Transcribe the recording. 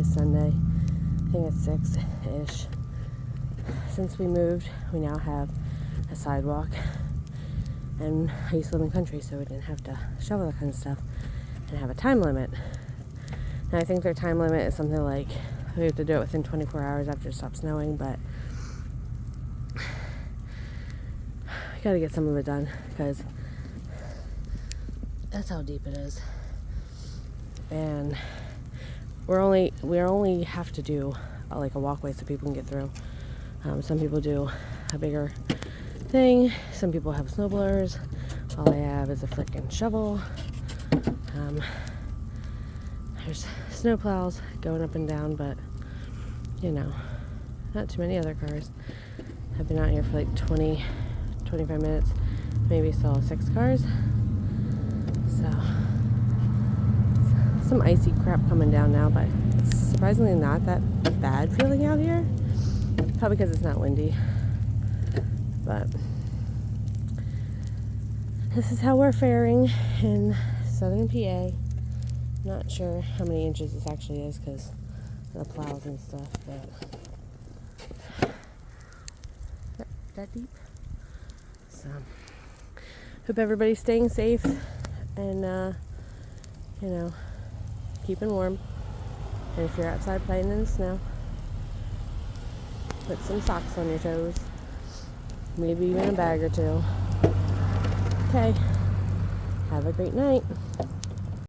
Today's Sunday. I think it's 6-ish. Since we moved, we now have a sidewalk. And I used to live in the country, so we didn't have to shovel that kind of stuff and have a time limit. And I think their time limit is something like we have to do it within 24 hours after it stops snowing, but we gotta get some of it done because that's how deep it is. And we only have to do like a walkway so people can get through. Some people do a bigger thing. Some people have snow blowers. All I have is a frickin' shovel. There's snow plows going up and down, but you know, not too many other cars. I've been out here for like 25 minutes. Maybe saw 6 cars. So some icy crap coming down now, but it's surprisingly not that bad feeling out here. Probably because it's not windy. But this is how we're faring in southern PA. Not sure how many inches this actually is because of the plows and stuff, but that deep. So hope everybody's staying safe and you know, keeping warm. And if you're outside playing in the snow, put some socks on your toes. Maybe even a bag or two. Okay. Have a great night.